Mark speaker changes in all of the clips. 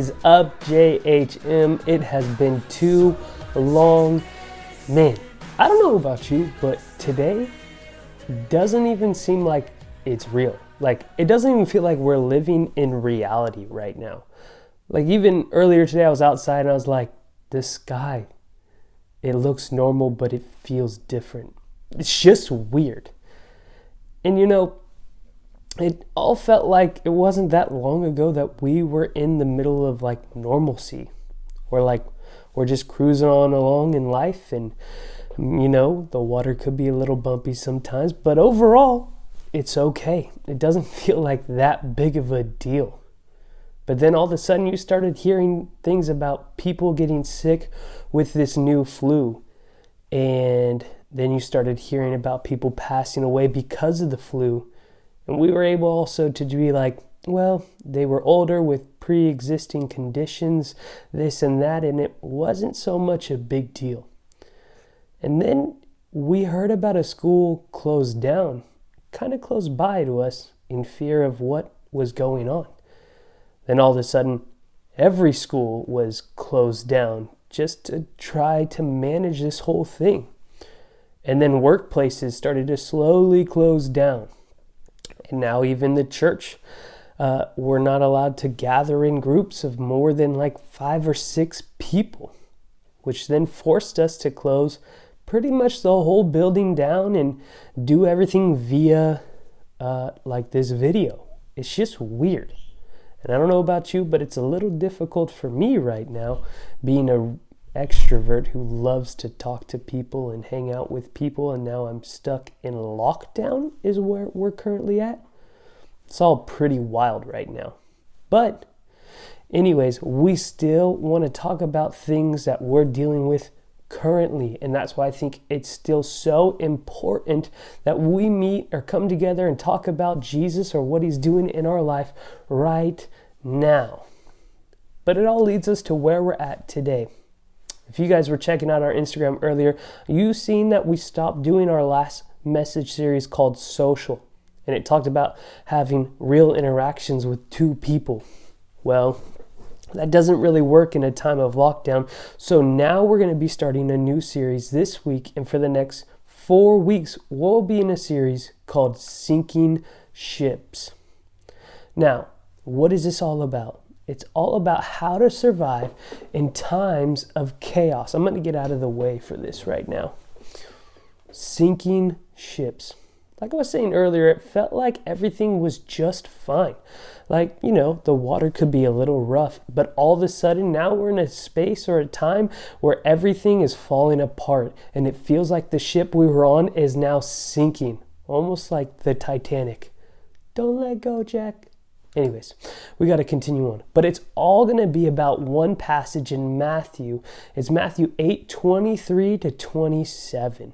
Speaker 1: is up, JHM? It has been too long. Man, I don't know about you, but today doesn't even seem like it's real. Like, it doesn't even feel like we're living in reality right now. Like, even earlier today, I was outside and I was like, this sky, it looks normal, but it feels different. It's just weird. And it all felt like it wasn't that long ago that we were in the middle of like normalcy, or like we're just cruising on along in life, and the water could be a little bumpy sometimes, but overall it's okay. It doesn't feel like that big of a deal. But then all of a sudden you started hearing things about people getting sick with this new flu, and then you started hearing about people passing away because of the flu. And we were able also to be like, well, they were older with pre-existing conditions, this and that, and it wasn't so much a big deal. And then we heard about a school closed down, kind of close by to us, in fear of what was going on. Then all of a sudden, every school was closed down just to try to manage this whole thing. And then workplaces started to slowly close down. And now even the church, we're not allowed to gather in groups of more than like 5 or 6 people, which then forced us to close pretty much the whole building down and do everything via like this video. It's just weird. And I don't know about you, but it's a little difficult for me right now, being an extrovert who loves to talk to people and hang out with people, and now I'm stuck in lockdown is where we're currently at. It's all pretty wild right now. But anyways, we still want to talk about things that we're dealing with currently, and that's why I think it's still so important that we meet or come together and talk about Jesus or what he's doing in our life right now. But it all leads us to where we're at today. If you guys were checking out our Instagram earlier, you seen that we stopped doing our last message series called Social, and it talked about having real interactions with 2 people. Well, that doesn't really work in a time of lockdown. So now we're going to be starting a new series this week, and for the next 4 weeks, we'll be in a series called Sinking Ships. Now, what is this all about? It's all about how to survive in times of chaos. I'm going to get out of the way for this right now. Sinking ships. Like I was saying earlier, it felt like everything was just fine. Like, the water could be a little rough, but all of a sudden now we're in a space or a time where everything is falling apart, and it feels like the ship we were on is now sinking, almost like the Titanic. Don't let go, Jack. Anyways, we got to continue on. But it's all going to be about one passage in Matthew. It's Matthew 8:23 to 27.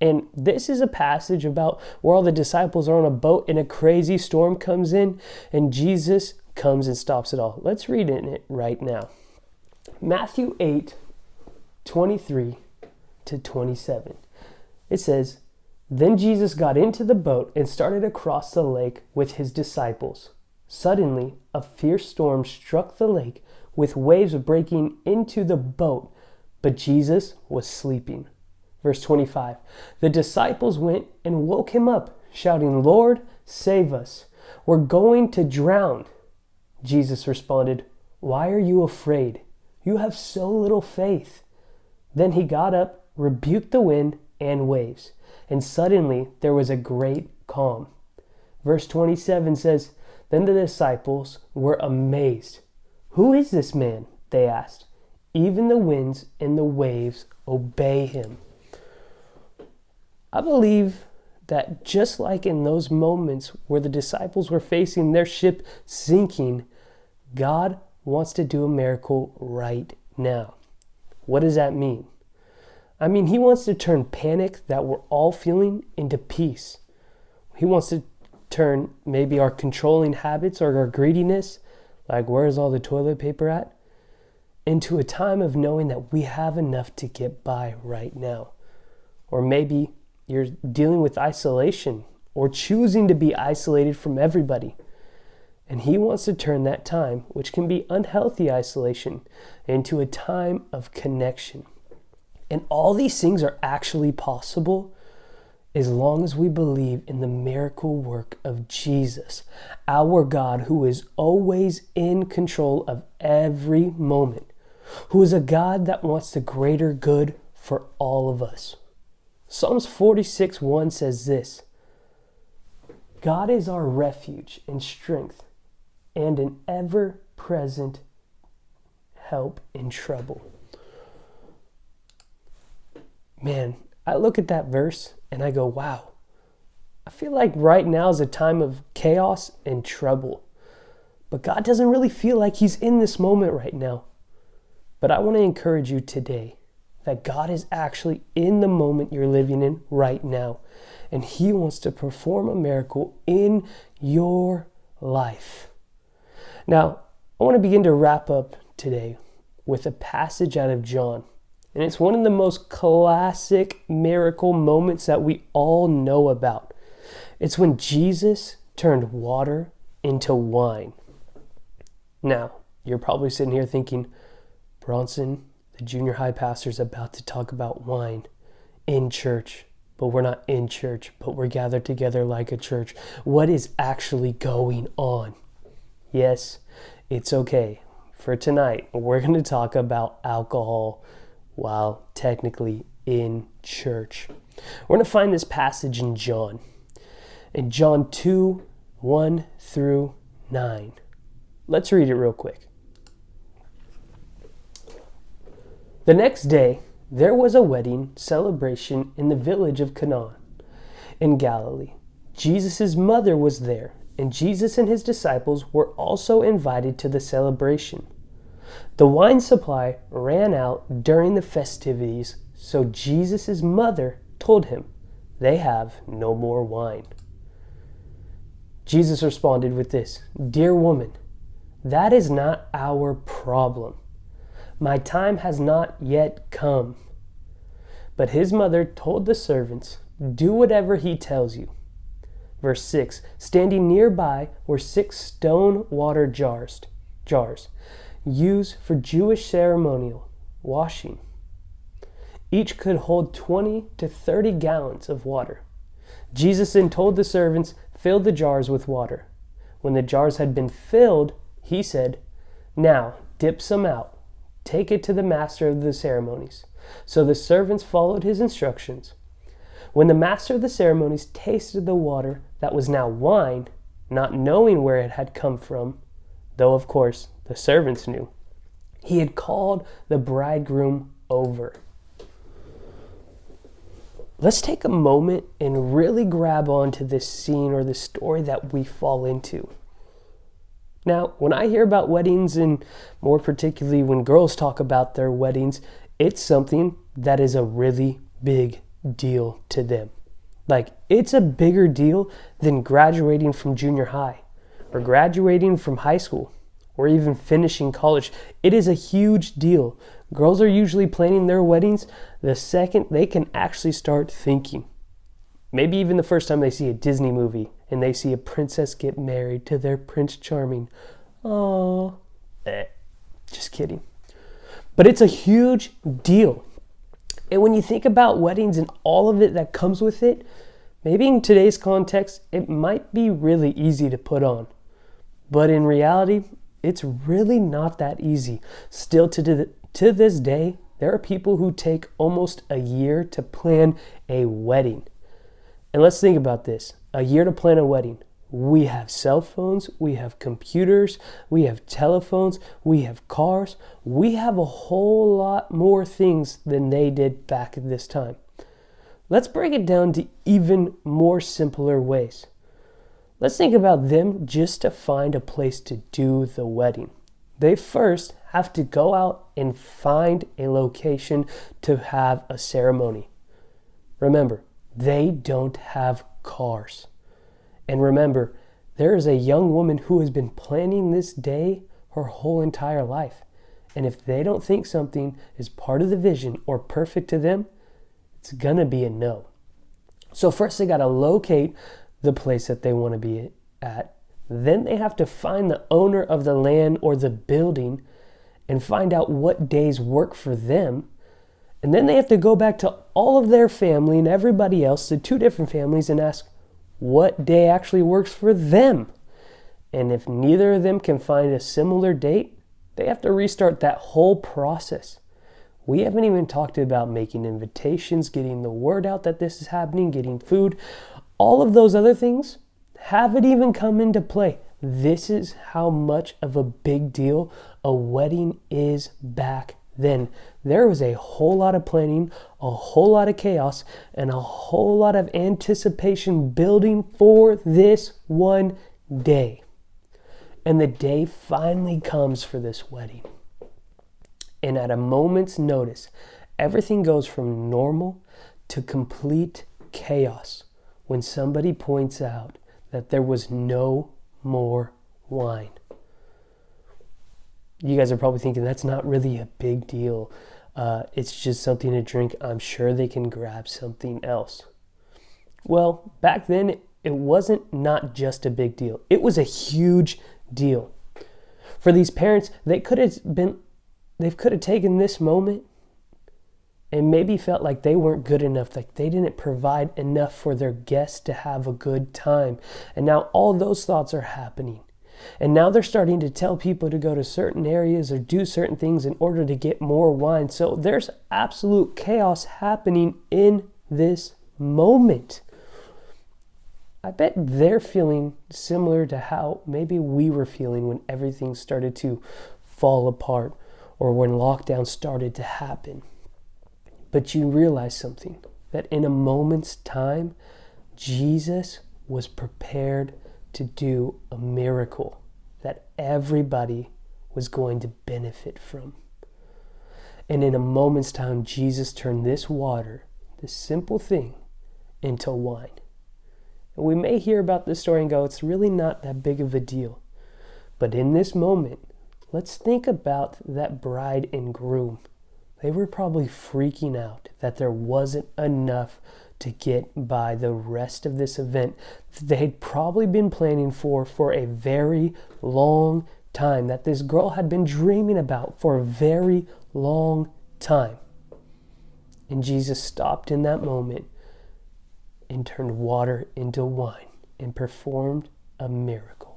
Speaker 1: And this is a passage about where all the disciples are on a boat and a crazy storm comes in and Jesus comes and stops it all. Let's read it right now. Matthew 8:23 to 27. It says, "Then Jesus got into the boat and started across the lake with his disciples. Suddenly, a fierce storm struck the lake with waves breaking into the boat, but Jesus was sleeping." Verse 25, "The disciples went and woke him up, shouting, 'Lord, save us. We're going to drown.' Jesus responded, 'Why are you afraid? You have so little faith.' Then he got up, rebuked the wind and waves, and suddenly there was a great calm." Verse 27 says, "Then the disciples were amazed. 'Who is this man?' they asked. 'Even the winds and the waves obey him.'" I believe that just like in those moments where the disciples were facing their ship sinking, God wants to do a miracle right now. What does that mean? I mean, he wants to turn panic that we're all feeling into peace. He wants to turn maybe our controlling habits or our greediness, like where's all the toilet paper at, into a time of knowing that we have enough to get by right now. Or maybe you're dealing with isolation or choosing to be isolated from everybody. And he wants to turn that time, which can be unhealthy isolation, into a time of connection. And all these things are actually possible as long as we believe in the miracle work of Jesus, our God who is always in control of every moment, who is a God that wants the greater good for all of us. Psalms 46:1 says this: God is our refuge and strength and an ever-present help in trouble. Man, I look at that verse and I go, wow, I feel like right now is a time of chaos and trouble. But God doesn't really feel like he's in this moment right now. But I want to encourage you today that God is actually in the moment you're living in right now. And he wants to perform a miracle in your life. Now, I want to begin to wrap up today with a passage out of John. And it's one of the most classic miracle moments that we all know about. It's when Jesus turned water into wine. Now, you're probably sitting here thinking, Bronson, the junior high pastor is about to talk about wine in church. But we're not in church, but we're gathered together like a church. What is actually going on? Yes, it's okay. For tonight, we're going to talk about alcohol while technically in church. We're going to find this passage in John 2:1-9. Let's read it real quick. The next day, there was a wedding celebration in the village of Cana in Galilee. Jesus' mother was there, and Jesus and his disciples were also invited to the celebration. The wine supply ran out during the festivities, so Jesus' mother told him, "They have no more wine." Jesus responded with this: "Dear woman, that is not our problem. My time has not yet come." But his mother told the servants, "Do whatever he tells you." Verse 6, standing nearby were 6 stone water jars used for Jewish ceremonial washing. Each could hold 20 to 30 gallons of water. Jesus then told the servants, "Fill the jars with water." When the jars had been filled, he said, "Now dip some out. Take it to the master of the ceremonies." So the servants followed his instructions. When the master of the ceremonies tasted the water that was now wine, not knowing where it had come from, though of course the servants knew, he had called the bridegroom over. Let's take a moment and really grab onto this scene or this story that we fall into. Now, when I hear about weddings, and more particularly when girls talk about their weddings, it's something that is a really big deal to them. Like, it's a bigger deal than graduating from junior high or graduating from high school or even finishing college. It is a huge deal. Girls are usually planning their weddings the second they can actually start thinking. Maybe even the first time they see a Disney movie and they see a princess get married to their Prince Charming. Oh, just kidding. But it's a huge deal. And when you think about weddings and all of it that comes with it, maybe in today's context, it might be really easy to put on. But in reality, it's really not that easy. Still to this day, there are people who take almost a year to plan a wedding. And let's think about this. A year to plan a wedding. We have cell phones, we have computers, we have telephones, we have cars. We have a whole lot more things than they did back at this time. Let's break it down to even more simpler ways. Let's think about them just to find a place to do the wedding. They first have to go out and find a location to have a ceremony. Remember, they don't have cars. And remember, there is a young woman who has been planning this day her whole entire life. And if they don't think something is part of the vision or perfect to them, it's gonna be a no. So first they gotta locate the place that they want to be at. Then they have to find the owner of the land or the building and find out what days work for them. And then they have to go back to all of their family and everybody else, the 2 different families, and ask what day actually works for them. And if neither of them can find a similar date, they have to restart that whole process. We haven't even talked about making invitations, getting the word out that this is happening, getting food. All of those other things haven't even come into play. This is how much of a big deal a wedding is back then. There was a whole lot of planning, a whole lot of chaos, and a whole lot of anticipation building for this one day. And the day finally comes for this wedding. And at a moment's notice, everything goes from normal to complete chaos when somebody points out that there was no more wine. You guys are probably thinking that's not really a big deal. It's just something to drink. I'm sure they can grab something else. Well, back then, it wasn't not just a big deal. It was a huge deal. For these parents, they could have taken this moment and maybe felt like they weren't good enough, like they didn't provide enough for their guests to have a good time. And now all those thoughts are happening. And now they're starting to tell people to go to certain areas or do certain things in order to get more wine. So there's absolute chaos happening in this moment. I bet they're feeling similar to how maybe we were feeling when everything started to fall apart or when lockdown started to happen. But you realize something, that in a moment's time, Jesus was prepared to do a miracle that everybody was going to benefit from. And in a moment's time, Jesus turned this water, this simple thing, into wine. And we may hear about this story and go, it's really not that big of a deal. But in this moment, let's think about that bride and groom. They were probably freaking out that there wasn't enough to get by the rest of this event that they'd probably been planning for a very long time, that this girl had been dreaming about for a very long time. And Jesus stopped in that moment and turned water into wine and performed a miracle.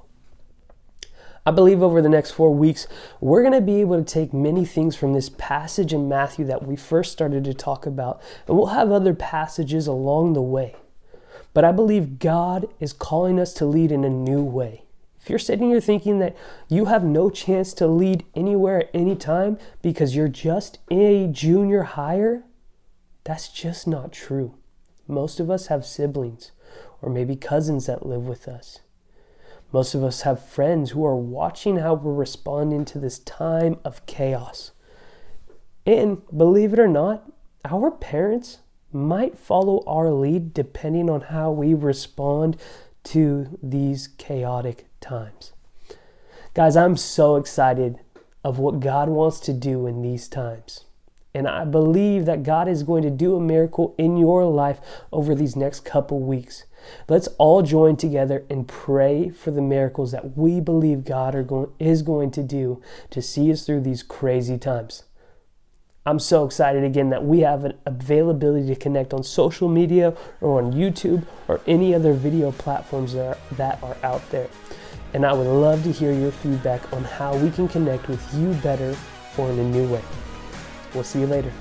Speaker 1: I believe over the next 4 weeks, we're going to be able to take many things from this passage in Matthew that we first started to talk about, and we'll have other passages along the way. But I believe God is calling us to lead in a new way. If you're sitting here thinking that you have no chance to lead anywhere at any time because you're just a junior hire, that's just not true. Most of us have siblings or maybe cousins that live with us. Most of us have friends who are watching how we're responding to this time of chaos. And believe it or not, our parents might follow our lead depending on how we respond to these chaotic times. Guys, I'm so excited of what God wants to do in these times. And I believe that God is going to do a miracle in your life over these next couple weeks. Let's all join together and pray for the miracles that we believe God is going to do to see us through these crazy times. I'm so excited again that we have an availability to connect on social media or on YouTube or any other video platforms that are out there. And I would love to hear your feedback on how we can connect with you better or in a new way. We'll see you later.